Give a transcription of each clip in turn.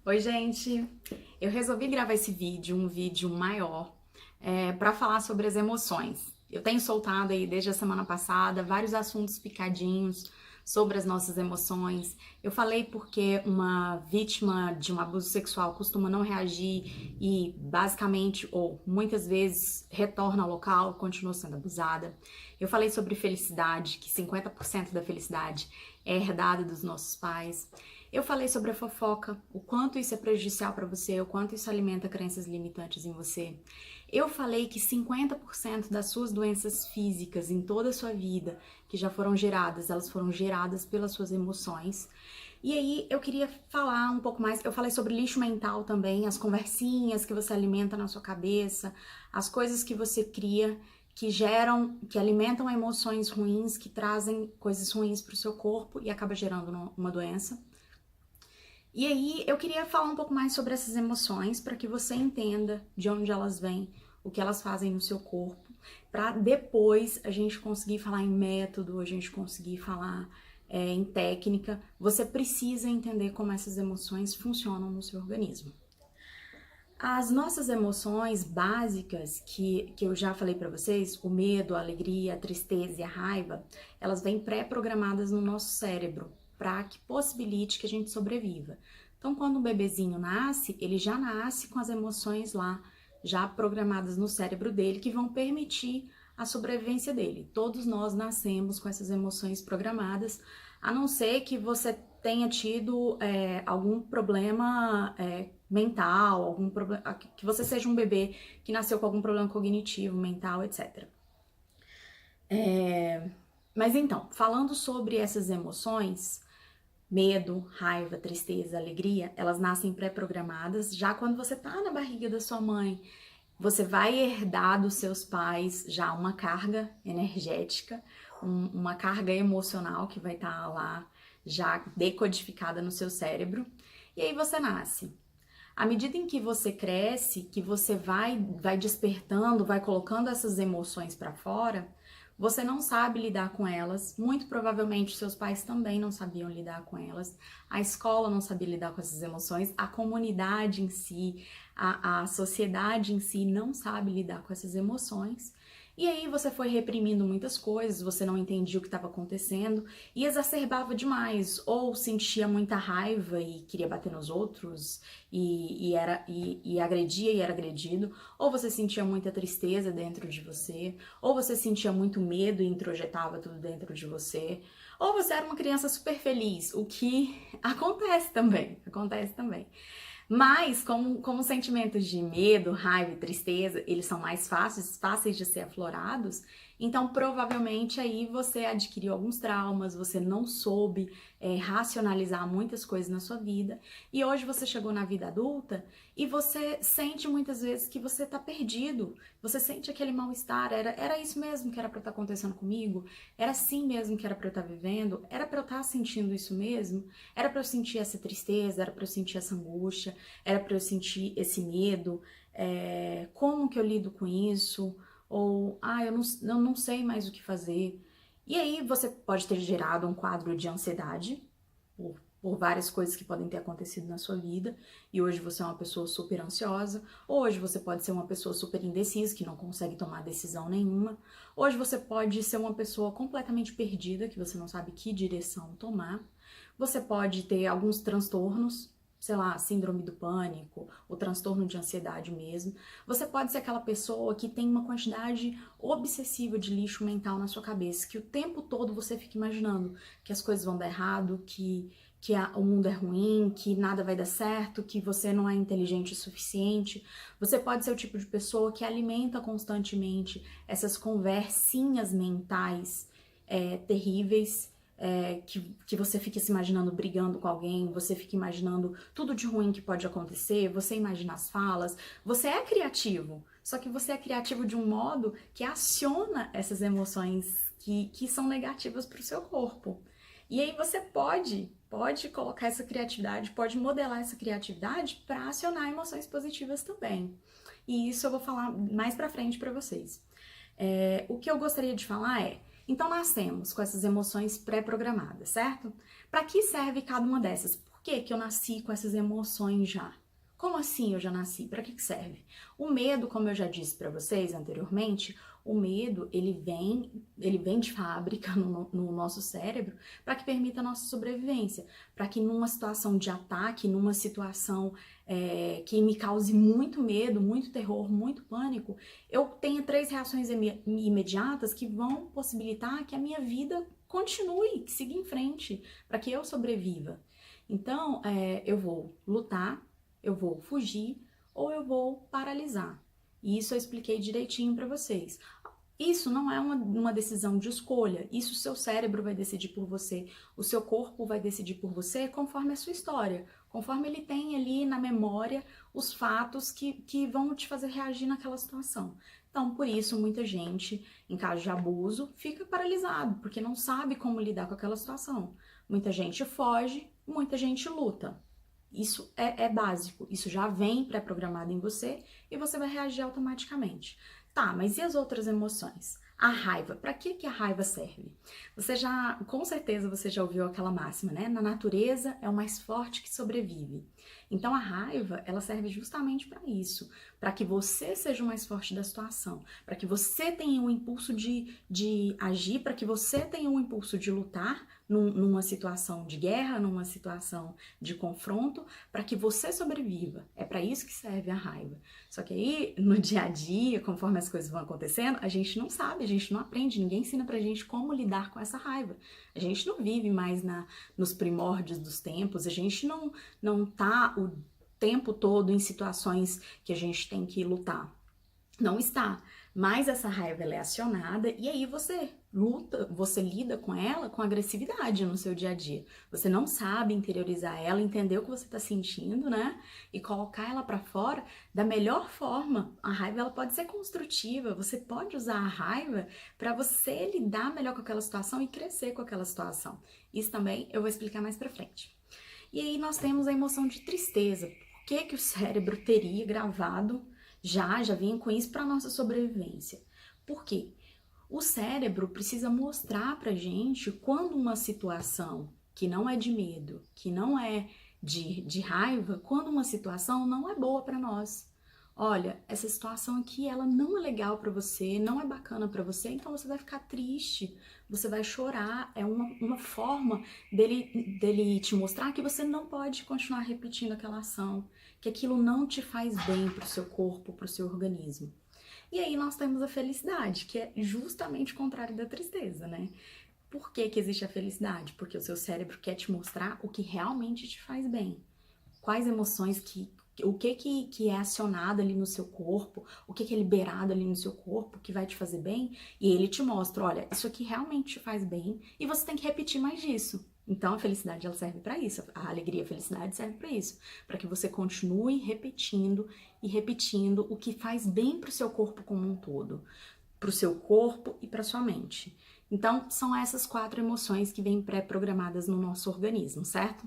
Oi, gente! Eu resolvi gravar esse vídeo, um vídeo maior, para falar sobre as emoções. Eu tenho soltado aí desde a semana passada vários assuntos picadinhos sobre as nossas emoções. Eu falei porque uma vítima de um abuso sexual costuma não reagir e basicamente ou muitas vezes retorna ao local, continua sendo abusada. Eu falei sobre felicidade, que 50% da felicidade é herdada dos nossos pais. Eu falei sobre a fofoca, o quanto isso é prejudicial para você, o quanto isso alimenta crenças limitantes em você. Eu falei que 50% das suas doenças físicas em toda a sua vida, que já foram geradas, elas foram geradas pelas suas emoções. E aí eu queria falar um pouco mais, eu falei sobre lixo mental também, as conversinhas que você alimenta na sua cabeça, as coisas que você cria que geram, que alimentam emoções ruins, que trazem coisas ruins para o seu corpo e acaba gerando uma doença. E aí eu queria falar um pouco mais sobre essas emoções para que você entenda de onde elas vêm, o que elas fazem no seu corpo, para depois a gente conseguir falar em método, a gente conseguir falar em técnica. Você precisa entender como essas emoções funcionam no seu organismo. As nossas emoções básicas, que eu já falei para vocês, o medo, a alegria, a tristeza e a raiva, elas vêm pré-programadas no nosso cérebro para que possibilite que a gente sobreviva. Então, quando um bebezinho nasce, ele já nasce com as emoções lá, já programadas no cérebro dele, que vão permitir a sobrevivência dele. Todos nós nascemos com essas emoções programadas, a não ser que você tenha tido algum problema mental, algum problema, que você seja um bebê que nasceu com algum problema cognitivo, mental, etc. Mas então, falando sobre essas emoções, medo, raiva, tristeza, alegria, elas nascem pré-programadas. Já quando você tá na barriga da sua mãe, você vai herdar dos seus pais já uma carga energética, uma carga emocional que vai estar lá já decodificada no seu cérebro. E aí você nasce. À medida em que você cresce, que você vai despertando, vai colocando essas emoções para fora, você não sabe lidar com elas. Muito provavelmente seus pais também não sabiam lidar com elas. A escola não sabia lidar com essas emoções. A comunidade em si, a sociedade em si não sabe lidar com essas emoções. E aí você foi reprimindo muitas coisas, você não entendia o que estava acontecendo e exacerbava demais, ou sentia muita raiva e queria bater nos outros e agredia e era agredido, ou você sentia muita tristeza dentro de você, ou você sentia muito medo e introjetava tudo dentro de você, ou você era uma criança super feliz, o que acontece também. Mas, como sentimentos de medo, raiva e tristeza, eles são mais fáceis de ser aflorados, então provavelmente aí você adquiriu alguns traumas, você não soube racionalizar muitas coisas na sua vida, e hoje você chegou na vida adulta e você sente muitas vezes que você tá perdido, você sente aquele mal-estar, era isso mesmo que era pra estar acontecendo comigo? Era assim mesmo que era pra eu estar vivendo? Era pra eu estar sentindo isso mesmo? Era pra eu sentir essa tristeza? Era pra eu sentir essa angústia? Era para eu sentir esse medo? Como que eu lido com isso? Ou, eu não sei mais o que fazer. E aí você pode ter gerado um quadro de ansiedade por várias coisas que podem ter acontecido na sua vida, e hoje você é uma pessoa super ansiosa, hoje você pode ser uma pessoa super indecisa, que não consegue tomar decisão nenhuma, hoje você pode ser uma pessoa completamente perdida, que você não sabe que direção tomar, você pode ter alguns transtornos, sei lá, síndrome do pânico, ou transtorno de ansiedade mesmo. Você pode ser aquela pessoa que tem uma quantidade obsessiva de lixo mental na sua cabeça, que o tempo todo você fica imaginando que as coisas vão dar errado, que o mundo é ruim, que nada vai dar certo, que você não é inteligente o suficiente. Você pode ser o tipo de pessoa que alimenta constantemente essas conversinhas mentais terríveis, que você fica se imaginando brigando com alguém, você fica imaginando tudo de ruim que pode acontecer, você imagina as falas, você é criativo, só que você é criativo de um modo que aciona essas emoções que são negativas para o seu corpo. E aí você pode colocar essa criatividade, pode modelar essa criatividade para acionar emoções positivas também. E isso eu vou falar mais pra frente para vocês. O que eu gostaria de falar então nascemos com essas emoções pré-programadas, certo? Para que serve cada uma dessas? por que que eu nasci com essas emoções já? Como assim eu já nasci? Para que serve? O medo, como eu já disse para vocês anteriormente, o medo ele vem de fábrica no nosso cérebro para que permita a nossa sobrevivência, para que numa situação de ataque, numa situação que me cause muito medo, muito terror, muito pânico, eu tenha 3 reações imediatas que vão possibilitar que a minha vida continue, que siga em frente, para que eu sobreviva. Então, eu vou lutar, eu vou fugir ou eu vou paralisar. E isso eu expliquei direitinho para vocês. Isso não é uma decisão de escolha, isso o seu cérebro vai decidir por você, o seu corpo vai decidir por você conforme a sua história, conforme ele tem ali na memória os fatos que vão te fazer reagir naquela situação. Então, por isso, muita gente, em caso de abuso, fica paralisado, porque não sabe como lidar com aquela situação. Muita gente foge, muita gente luta. Isso é básico, isso já vem pré-programado em você e você vai reagir automaticamente. Tá, mas e as outras emoções? A raiva, para que a raiva serve? Com certeza você já ouviu aquela máxima, né? Na natureza é o mais forte que sobrevive. Então a raiva, ela serve justamente para isso, para que você seja o mais forte da situação, para que você tenha um impulso de agir, para que você tenha um impulso de lutar numa situação de guerra, numa situação de confronto, para que você sobreviva. É para isso que serve a raiva. Só que aí, no dia a dia, conforme as coisas vão acontecendo, a gente não sabe, a gente não aprende, ninguém ensina pra gente como lidar com essa raiva. A gente não vive mais nos primórdios dos tempos, a gente não tá o tempo todo em situações que a gente tem que lutar. Não está. Mas essa raiva ela é acionada e aí você luta, você lida com ela com agressividade no seu dia a dia. Você não sabe interiorizar ela, entender o que você está sentindo, né? E colocar ela para fora da melhor forma. A raiva ela pode ser construtiva, você pode usar a raiva para você lidar melhor com aquela situação e crescer com aquela situação. Isso também eu vou explicar mais para frente. E aí nós temos a emoção de tristeza. Por que o cérebro teria gravado já vinha com isso para nossa sobrevivência? Por quê? O cérebro precisa mostrar pra gente quando uma situação que não é de medo, que não é de raiva, quando uma situação não é boa para nós. Olha, essa situação aqui, ela não é legal para você, não é bacana para você, então você vai ficar triste, você vai chorar, é uma forma dele te mostrar que você não pode continuar repetindo aquela ação, que aquilo não te faz bem pro seu corpo, pro seu organismo. E aí nós temos a felicidade, que é justamente o contrário da tristeza, né? Por que que existe a felicidade? Porque o seu cérebro quer te mostrar o que realmente te faz bem. Quais emoções o que é acionado ali no seu corpo, o que é liberado ali no seu corpo que vai te fazer bem, e ele te mostra, olha, isso aqui realmente te faz bem e você tem que repetir mais disso. Então a felicidade ela serve para isso, a alegria, a felicidade serve para isso, para que você continue repetindo e repetindo o que faz bem para o seu corpo como um todo, para o seu corpo e para sua mente. Então são essas 4 emoções que vêm pré-programadas no nosso organismo, certo?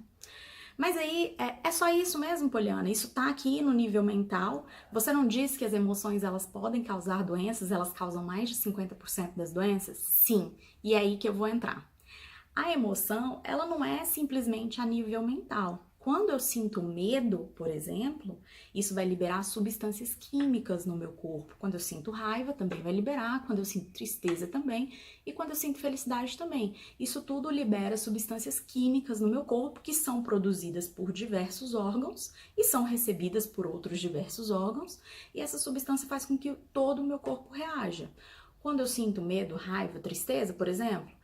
Mas aí, é só isso mesmo, Poliana? Isso tá aqui no nível mental? Você não disse que as emoções, elas podem causar doenças? Elas causam mais de 50% das doenças? Sim, e é aí que eu vou entrar. A emoção, ela não é simplesmente a nível mental. Quando eu sinto medo, por exemplo, isso vai liberar substâncias químicas no meu corpo. Quando eu sinto raiva, também vai liberar. Quando eu sinto tristeza, também. E quando eu sinto felicidade, também. Isso tudo libera substâncias químicas no meu corpo que são produzidas por diversos órgãos e são recebidas por outros diversos órgãos. E essa substância faz com que todo o meu corpo reaja. Quando eu sinto medo, raiva, tristeza, por exemplo,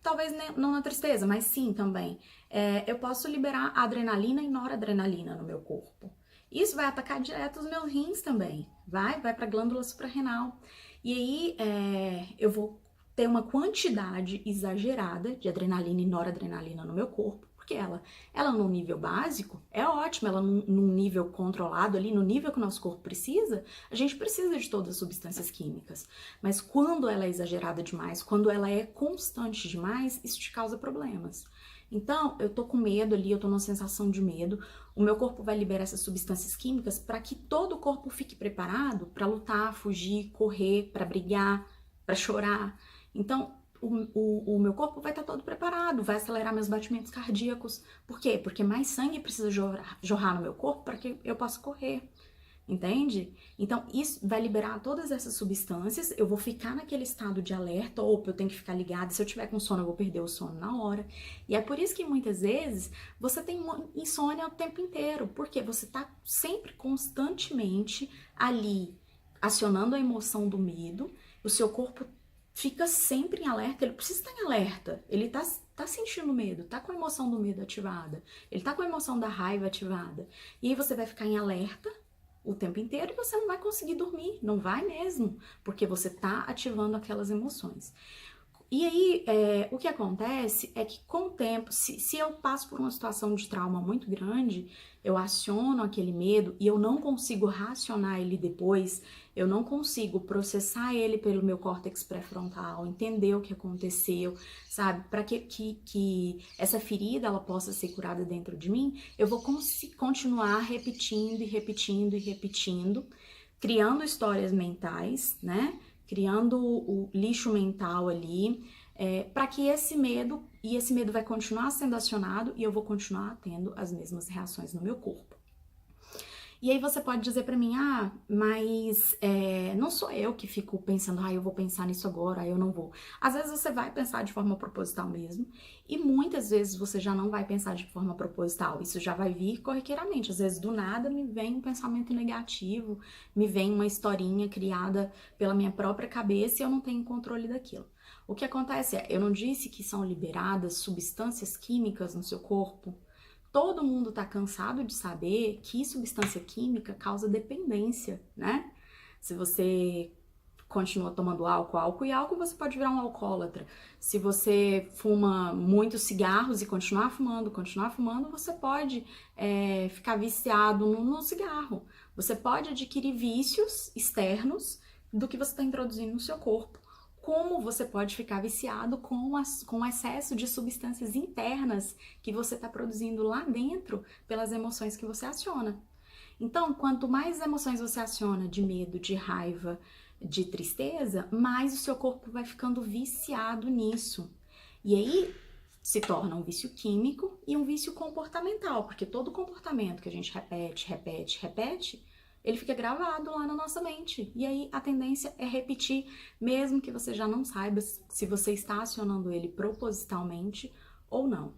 talvez não na tristeza, mas sim também. Eu posso liberar adrenalina e noradrenalina no meu corpo. Isso vai atacar direto os meus rins também. Vai para a glândula suprarrenal. E aí eu vou ter uma quantidade exagerada de adrenalina e noradrenalina no meu corpo. Porque ela no nível básico é ótima, ela num nível controlado ali, no nível que o nosso corpo precisa, a gente precisa de todas as substâncias químicas. Mas quando ela é exagerada demais, quando ela é constante demais, isso te causa problemas. Então, eu tô com medo ali, eu tô numa sensação de medo, o meu corpo vai liberar essas substâncias químicas para que todo o corpo fique preparado para lutar, fugir, correr, para brigar, para chorar. Então, o meu corpo vai estar todo preparado, vai acelerar meus batimentos cardíacos. Por quê? Porque mais sangue precisa jorrar no meu corpo para que eu possa correr. Entende? Então, isso vai liberar todas essas substâncias, eu vou ficar naquele estado de alerta, ou eu tenho que ficar ligada, se eu tiver com sono, eu vou perder o sono na hora. E é por isso que muitas vezes você tem insônia o tempo inteiro, porque você tá sempre, constantemente ali, acionando a emoção do medo, o seu corpo fica sempre em alerta, ele precisa estar em alerta, ele tá sentindo medo, tá com a emoção do medo ativada, ele tá com a emoção da raiva ativada, e aí você vai ficar em alerta o tempo inteiro e você não vai conseguir dormir, não vai mesmo, porque você tá ativando aquelas emoções. E aí, o que acontece é que com o tempo, se eu passo por uma situação de trauma muito grande, eu aciono aquele medo e eu não consigo racionar ele depois, eu não consigo processar ele pelo meu córtex pré-frontal, entender o que aconteceu, sabe? Para que essa ferida ela possa ser curada dentro de mim, eu vou continuar repetindo e repetindo e repetindo, criando histórias mentais, né? Criando o lixo mental ali, para que esse medo vai continuar sendo acionado e eu vou continuar tendo as mesmas reações no meu corpo. E aí você pode dizer para mim, mas não sou eu que fico pensando, eu vou pensar nisso agora, eu não vou. Às vezes você vai pensar de forma proposital mesmo, e muitas vezes você já não vai pensar de forma proposital, isso já vai vir corriqueiramente. Às vezes do nada me vem um pensamento negativo, me vem uma historinha criada pela minha própria cabeça e eu não tenho controle daquilo. O que acontece eu não disse que são liberadas substâncias químicas no seu corpo? Todo mundo tá cansado de saber que substância química causa dependência, né? Se você continua tomando álcool e álcool, você pode virar um alcoólatra. Se você fuma muitos cigarros e continuar fumando, você pode ficar viciado no cigarro. Você pode adquirir vícios externos do que você está introduzindo no seu corpo. Como você pode ficar viciado com o excesso de substâncias internas que você está produzindo lá dentro pelas emoções que você aciona. Então, quanto mais emoções você aciona de medo, de raiva, de tristeza, mais o seu corpo vai ficando viciado nisso. E aí se torna um vício químico e um vício comportamental, porque todo comportamento que a gente repete, ele fica gravado lá na nossa mente. E aí a tendência é repetir, mesmo que você já não saiba se você está acionando ele propositalmente ou não.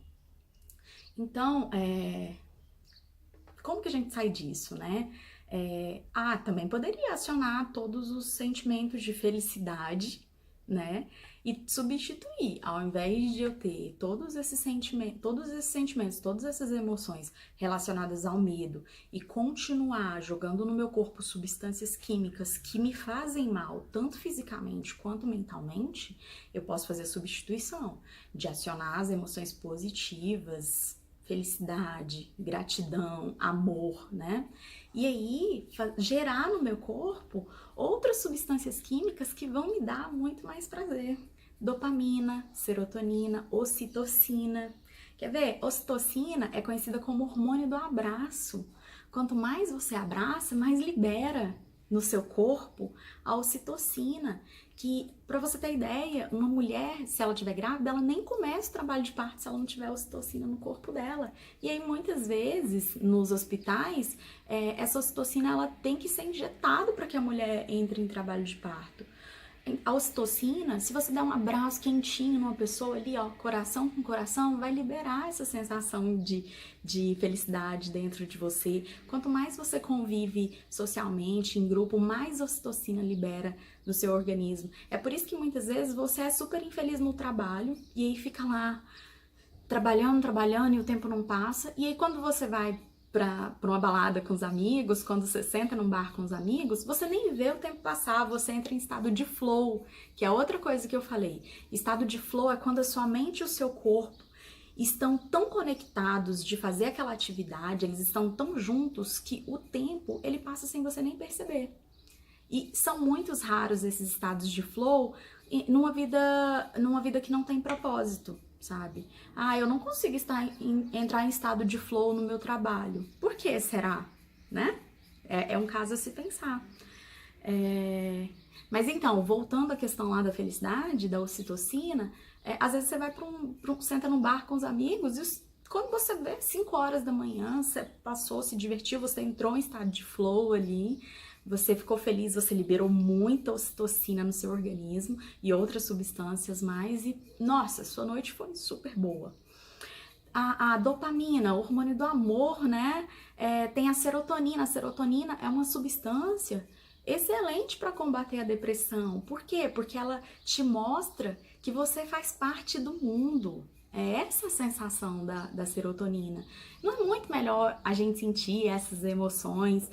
Então, como que a gente sai disso, né? Também poderia acionar todos os sentimentos de felicidade, né? E substituir, ao invés de eu ter todos esses sentimentos, todas essas emoções relacionadas ao medo e continuar jogando no meu corpo substâncias químicas que me fazem mal, tanto fisicamente quanto mentalmente, eu posso fazer a substituição de acionar as emoções positivas, felicidade, gratidão, amor, né? E aí gerar no meu corpo outras substâncias químicas que vão me dar muito mais prazer. Dopamina, serotonina, ocitocina. Quer ver? Ocitocina é conhecida como hormônio do abraço. Quanto mais você abraça, mais libera no seu corpo a ocitocina, que, para você ter ideia, uma mulher, se ela estiver grávida, ela nem começa o trabalho de parto se ela não tiver ocitocina no corpo dela. E aí, muitas vezes, nos hospitais, essa ocitocina ela tem que ser injetada para que a mulher entre em trabalho de parto. A ocitocina, se você der um abraço quentinho numa pessoa ali, ó, coração com coração, vai liberar essa sensação de felicidade dentro de você. Quanto mais você convive socialmente, em grupo, mais ocitocina libera no seu organismo. É por isso que muitas vezes você é super infeliz no trabalho e aí fica lá trabalhando e o tempo não passa. E aí quando você vai para uma balada com os amigos, quando você senta num bar com os amigos, você nem vê o tempo passar, você entra em estado de flow, que é outra coisa que eu falei. Estado de flow é quando a sua mente e o seu corpo estão tão conectados de fazer aquela atividade, eles estão tão juntos que o tempo, ele passa sem você nem perceber. E são muitos raros esses estados de flow numa vida que não tem propósito, sabe? Eu não consigo entrar em estado de flow no meu trabalho. Por que será? Né? É um caso a se pensar. Mas então, voltando à questão lá da felicidade, da ocitocina, às vezes você vai senta num bar com os amigos e quando você vê 5 horas da manhã, você passou, se divertiu, você entrou em estado de flow ali, você ficou feliz, você liberou muita ocitocina no seu organismo e outras substâncias mais e, nossa, sua noite foi super boa. A dopamina, o hormônio do amor, né? Tem a serotonina. A serotonina é uma substância excelente para combater a depressão. Por quê? Porque ela te mostra que você faz parte do mundo. É essa a sensação da serotonina. Não é muito melhor a gente sentir essas emoções,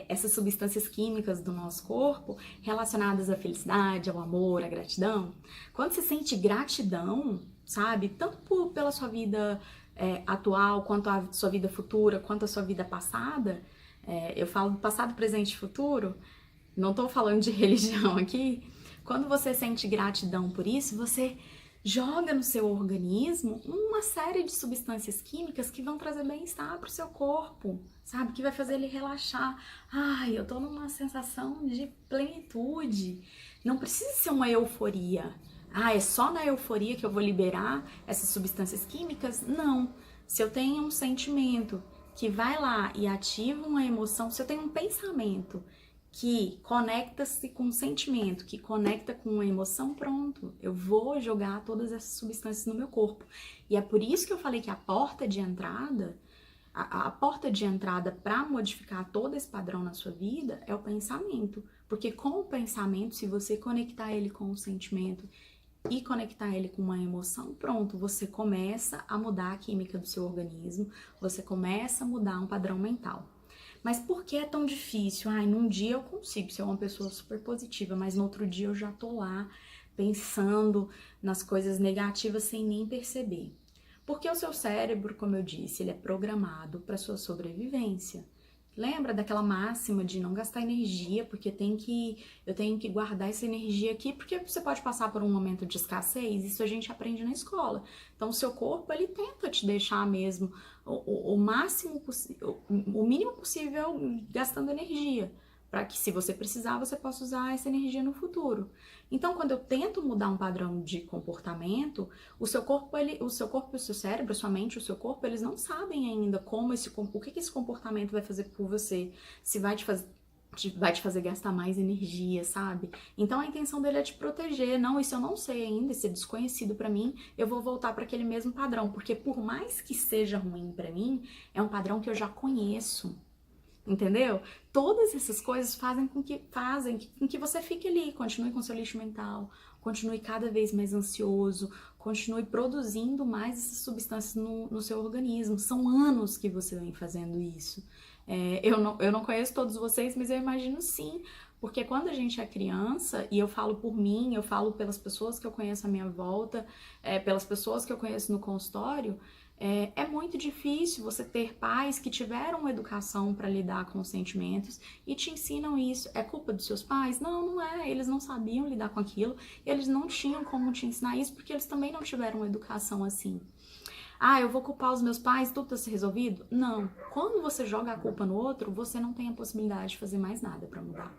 essas substâncias químicas do nosso corpo relacionadas à felicidade, ao amor, à gratidão? Quando você sente gratidão, sabe? Tanto pela sua vida atual, quanto a sua vida futura, quanto a sua vida passada. Eu falo passado, presente e futuro, não tô falando de religião aqui. Quando você sente gratidão por isso, você joga no seu organismo uma série de substâncias químicas que vão trazer bem-estar pro seu corpo, sabe? Que vai fazer ele relaxar. Ai, eu tô numa sensação de plenitude. Não precisa ser uma euforia. Ah, é só na euforia que eu vou liberar essas substâncias químicas? Não. Se eu tenho um sentimento que vai lá e ativa uma emoção, se eu tenho um pensamento que conecta-se com um sentimento, que conecta com uma emoção, pronto, eu vou jogar todas essas substâncias no meu corpo. E é por isso que eu falei que a porta de entrada, a porta de entrada para modificar todo esse padrão na sua vida é o pensamento. Porque com o pensamento, se você conectar ele com o sentimento e conectar ele com uma emoção, pronto, você começa a mudar a química do seu organismo, você começa a mudar um padrão mental. Mas por que é tão difícil? Ai, num dia eu consigo ser uma pessoa super positiva, mas no outro dia eu já tô lá pensando nas coisas negativas sem nem perceber. Porque o seu cérebro, como eu disse, ele é programado para sua sobrevivência. Lembra daquela máxima de não gastar energia, porque eu tenho que guardar essa energia aqui, porque você pode passar por um momento de escassez, isso a gente aprende na escola. Então, o seu corpo, ele tenta te deixar mesmo o máximo possível, o mínimo possível gastando energia, para que se você precisar, você possa usar essa energia no futuro. Então, quando eu tento mudar um padrão de comportamento, o seu corpo e o seu cérebro, a sua mente, o seu corpo, eles não sabem ainda o que esse comportamento vai fazer por você, se vai te fazer gastar mais energia, sabe? Então a intenção dele é te proteger. Não, isso eu não sei ainda, isso é desconhecido pra mim, eu vou voltar para aquele mesmo padrão, porque por mais que seja ruim pra mim, é um padrão que eu já conheço. Entendeu? Todas essas coisas fazem com que você fique ali, continue com seu lixo mental, continue cada vez mais ansioso, continue produzindo mais essas substâncias no seu organismo. São anos que você vem fazendo isso. Eu não conheço todos vocês, mas eu imagino sim, porque quando a gente é criança, e eu falo por mim, eu falo pelas pessoas que eu conheço à minha volta, pelas pessoas que eu conheço no consultório, é muito difícil você ter pais que tiveram uma educação para lidar com os sentimentos e te ensinam isso. É culpa dos seus pais? Não, não é. Eles não sabiam lidar com aquilo, eles não tinham como te ensinar isso porque eles também não tiveram uma educação assim. Ah, eu vou culpar os meus pais, tudo tá se resolvido? Não. Quando você joga a culpa no outro, você não tem a possibilidade de fazer mais nada para mudar.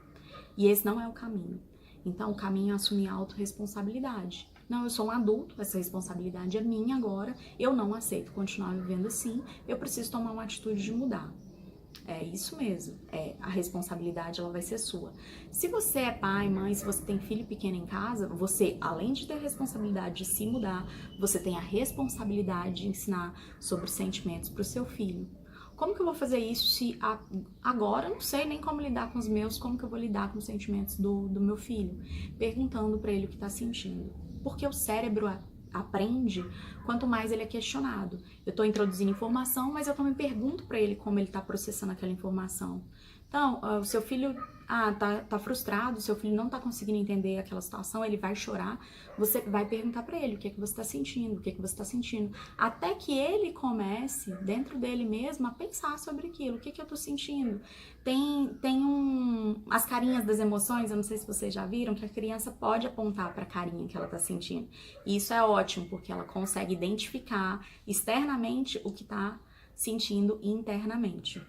E esse não é o caminho. Então, o caminho é assumir a autorresponsabilidade. Não, eu sou um adulto, essa responsabilidade é minha agora, eu não aceito continuar vivendo assim, eu preciso tomar uma atitude de mudar. É isso mesmo, a responsabilidade ela vai ser sua. Se você é pai, mãe, se você tem filho pequeno em casa, você, além de ter a responsabilidade de se mudar, você tem a responsabilidade de ensinar sobre sentimentos para o seu filho. Como que eu vou fazer isso se agora eu não sei nem como lidar com os meus, como que eu vou lidar com os sentimentos do meu filho? Perguntando para ele o que está sentindo. Porque o cérebro aprende quanto mais ele é questionado. Eu estou introduzindo informação, mas eu também pergunto para ele como ele está processando aquela informação. Então, o seu filho tá frustrado, o seu filho não tá conseguindo entender aquela situação, ele vai chorar, você vai perguntar para ele o que é que você está sentindo, o que é que você está sentindo, até que ele comece, dentro dele mesmo, a pensar sobre aquilo, o que é que eu tô sentindo. As carinhas das emoções, eu não sei se vocês já viram, que a criança pode apontar para a carinha que ela tá sentindo. E isso é ótimo, porque ela consegue identificar externamente o que tá sentindo internamente.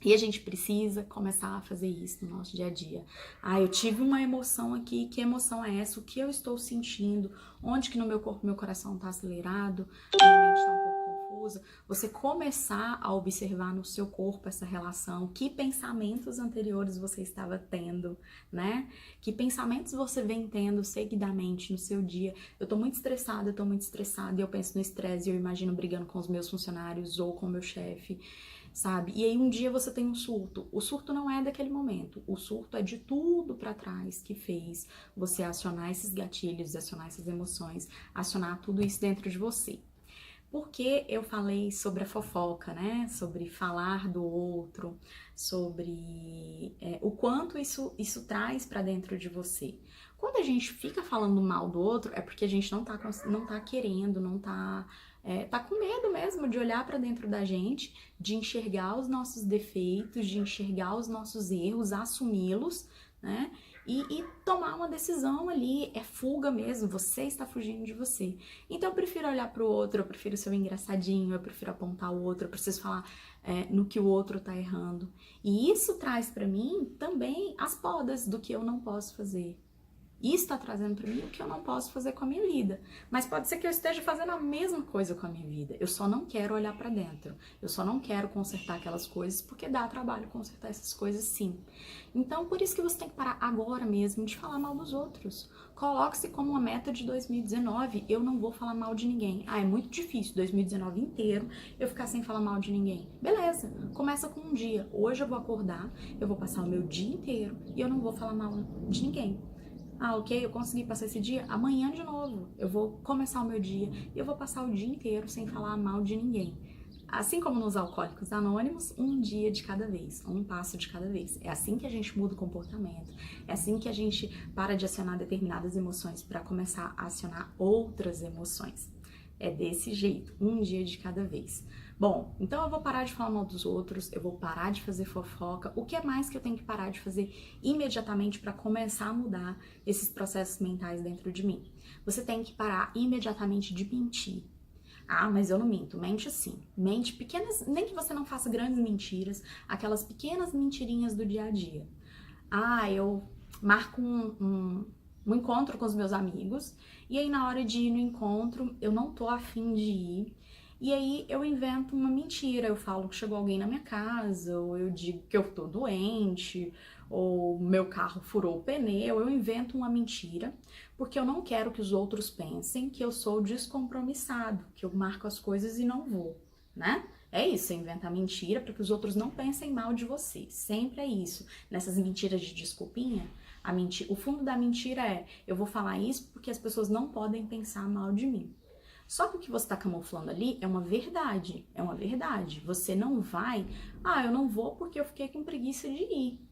E a gente precisa começar a fazer isso no nosso dia a dia. Ah, eu tive uma emoção aqui, que emoção é essa? O que eu estou sentindo? Onde que no meu corpo meu coração está acelerado? Minha mente está um pouco confusa? Você começar a observar no seu corpo essa relação, que pensamentos anteriores você estava tendo, né? Que pensamentos você vem tendo seguidamente no seu dia? Eu tô muito estressada, e eu penso no estresse e eu imagino brigando com os meus funcionários ou com o meu chefe, sabe? E aí um dia você tem um surto. O surto não é daquele momento. O surto é de tudo pra trás que fez você acionar esses gatilhos, acionar essas emoções, acionar tudo isso dentro de você. Porque eu falei sobre a fofoca, né? Sobre falar do outro, sobre o quanto isso traz pra dentro de você. Quando a gente fica falando mal do outro, é porque a gente não tá querendo, não tá tá com medo mesmo de olhar para dentro da gente, de enxergar os nossos defeitos, de enxergar os nossos erros, assumi-los, né? E tomar uma decisão ali, é fuga mesmo, você está fugindo de você. Então eu prefiro olhar para o outro, eu prefiro ser o engraçadinho, eu prefiro apontar o outro, eu preciso falar no que o outro tá errando. E isso traz para mim também as podas do que eu não posso fazer. Isso está trazendo para mim o que eu não posso fazer com a minha vida. Mas pode ser que eu esteja fazendo a mesma coisa com a minha vida. Eu só não quero olhar para dentro. Eu só não quero consertar aquelas coisas, porque dá trabalho consertar essas coisas sim. Então, por isso que você tem que parar agora mesmo de falar mal dos outros. Coloque-se como uma meta de 2019. Eu não vou falar mal de ninguém. Ah, é muito difícil 2019 inteiro eu ficar sem falar mal de ninguém. Beleza, começa com um dia. Hoje eu vou acordar, eu vou passar o meu dia inteiro e eu não vou falar mal de ninguém. Ah, ok, eu consegui passar esse dia, amanhã de novo. Eu vou começar o meu dia e eu vou passar o dia inteiro sem falar mal de ninguém. Assim como nos Alcoólicos Anônimos, um dia de cada vez, um passo de cada vez. É assim que a gente muda o comportamento, é assim que a gente para de acionar determinadas emoções para começar a acionar outras emoções. É desse jeito, um dia de cada vez. Bom, então eu vou parar de falar mal dos outros, eu vou parar de fazer fofoca. O que é mais que eu tenho que parar de fazer imediatamente para começar a mudar esses processos mentais dentro de mim? Você tem que parar imediatamente de mentir. Ah, mas eu não minto. Mente sim. Mente pequenas, nem que você não faça grandes mentiras, aquelas pequenas mentirinhas do dia a dia. Ah, eu marco um encontro com os meus amigos, e aí na hora de ir no encontro, eu não tô afim de ir, e aí eu invento uma mentira, eu falo que chegou alguém na minha casa, ou eu digo que eu tô doente, ou meu carro furou o pneu, eu invento uma mentira, porque eu não quero que os outros pensem que eu sou descompromissado, que eu marco as coisas e não vou, né? É isso, é inventar mentira para que os outros não pensem mal de você. Sempre é isso. Nessas mentiras de desculpinha, o fundo da mentira é: eu vou falar isso porque as pessoas não podem pensar mal de mim. Só que o que você está camuflando ali é uma verdade. É uma verdade. Você não vai, eu não vou porque eu fiquei com preguiça de ir.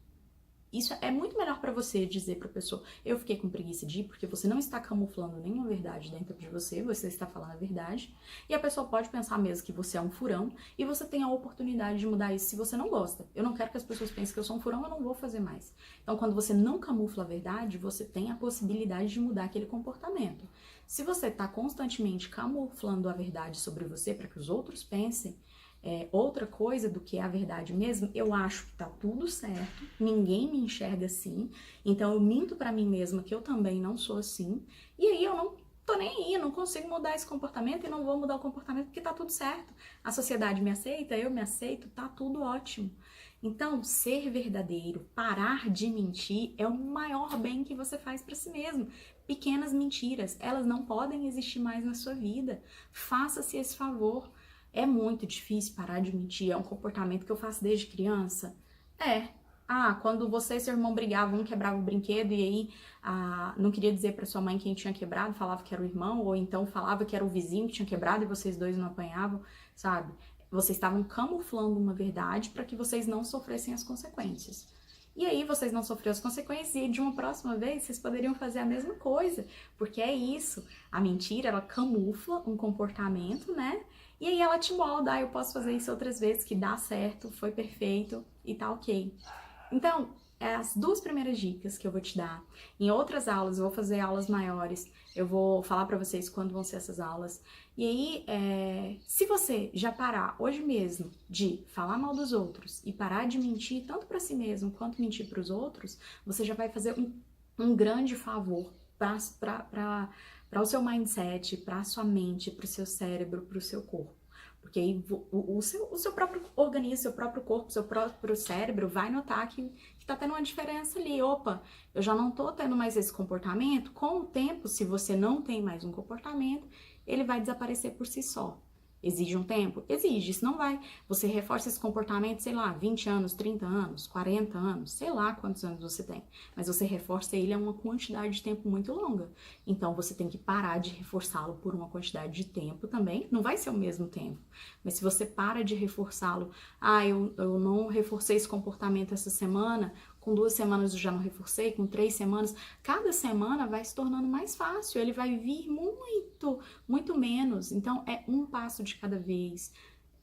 Isso é muito melhor para você dizer para a pessoa: eu fiquei com preguiça de ir, porque você não está camuflando nenhuma verdade dentro de você, você está falando a verdade. E a pessoa pode pensar mesmo que você é um furão e você tem a oportunidade de mudar isso se você não gosta. Eu não quero que as pessoas pensem que eu sou um furão, eu não vou fazer mais. Então, quando você não camufla a verdade, você tem a possibilidade de mudar aquele comportamento. Se você está constantemente camuflando a verdade sobre você para que os outros pensem outra coisa do que é a verdade mesmo, eu acho que tá tudo certo, ninguém me enxerga assim, então eu minto pra mim mesma que eu também não sou assim, e aí eu não tô nem aí, eu não consigo mudar esse comportamento e não vou mudar o comportamento porque tá tudo certo. A sociedade me aceita, eu me aceito, tá tudo ótimo. Então, ser verdadeiro, parar de mentir é o maior bem que você faz para si mesmo. Pequenas mentiras, elas não podem existir mais na sua vida. Faça-se esse favor. É muito difícil parar de mentir, é um comportamento que eu faço desde criança. Quando você e seu irmão brigavam, um quebrava o brinquedo e aí não queria dizer para sua mãe quem tinha quebrado, falava que era o irmão, ou então falava que era o vizinho que tinha quebrado e vocês dois não apanhavam, sabe? Vocês estavam camuflando uma verdade para que vocês não sofressem as consequências. E aí vocês não sofreram as consequências e de uma próxima vez vocês poderiam fazer a mesma coisa, porque é isso. A mentira, ela camufla um comportamento, né? E aí ela te molda, eu posso fazer isso outras vezes, que dá certo, foi perfeito e tá ok. Então, as 2 primeiras dicas que eu vou te dar. Em outras aulas, eu vou fazer aulas maiores, eu vou falar pra vocês quando vão ser essas aulas. E aí, se você já parar hoje mesmo de falar mal dos outros e parar de mentir tanto pra si mesmo quanto mentir pros outros, você já vai fazer um grande favor para o seu mindset, para a sua mente, para o seu cérebro, para o seu corpo. Porque aí o seu próprio organismo, seu próprio corpo, seu próprio cérebro vai notar que tá tendo uma diferença ali. Opa, eu já não tô tendo mais esse comportamento. Com o tempo, se você não tem mais um comportamento, ele vai desaparecer por si só. Exige um tempo? Exige, isso não vai. Você reforça esse comportamento, sei lá, 20 anos, 30 anos, 40 anos, sei lá quantos anos você tem. Mas você reforça ele a uma quantidade de tempo muito longa. Então você tem que parar de reforçá-lo por uma quantidade de tempo também. Não vai ser o mesmo tempo. Mas se você para de reforçá-lo, eu não reforcei esse comportamento essa semana, com 2 semanas eu já não reforcei, com 3 semanas, cada semana vai se tornando mais fácil, ele vai vir muito menos. Então é um passo de cada vez.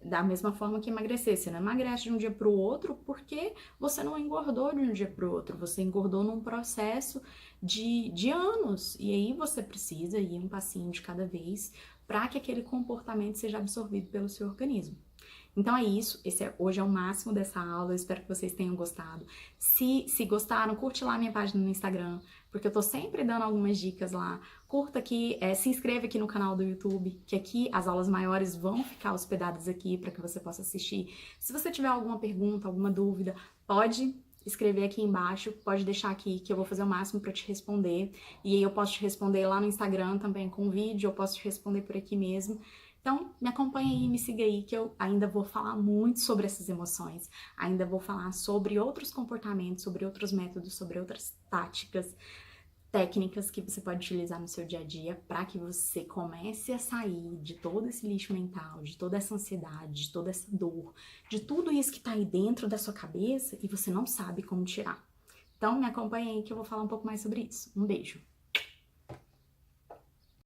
Da mesma forma que emagrecer, você não emagrece de um dia para o outro porque você não engordou de um dia para o outro, você engordou num processo de anos, e aí você precisa ir um passinho de cada vez para que aquele comportamento seja absorvido pelo seu organismo. Então é isso, hoje é o máximo dessa aula, eu espero que vocês tenham gostado. Se gostaram, curte lá minha página no Instagram, porque eu tô sempre dando algumas dicas lá. Curta aqui, se inscreve aqui no canal do YouTube, que aqui as aulas maiores vão ficar hospedadas aqui para que você possa assistir. Se você tiver alguma pergunta, alguma dúvida, pode escrever aqui embaixo, pode deixar aqui que eu vou fazer o máximo para te responder. E aí eu posso te responder lá no Instagram também com vídeo, eu posso te responder por aqui mesmo. Então, me acompanha aí, me siga aí, que eu ainda vou falar muito sobre essas emoções, ainda vou falar sobre outros comportamentos, sobre outros métodos, sobre outras táticas, técnicas que você pode utilizar no seu dia a dia para que você comece a sair de todo esse lixo mental, de toda essa ansiedade, de toda essa dor, de tudo isso que tá aí dentro da sua cabeça e você não sabe como tirar. Então, me acompanha aí que eu vou falar um pouco mais sobre isso. Um beijo!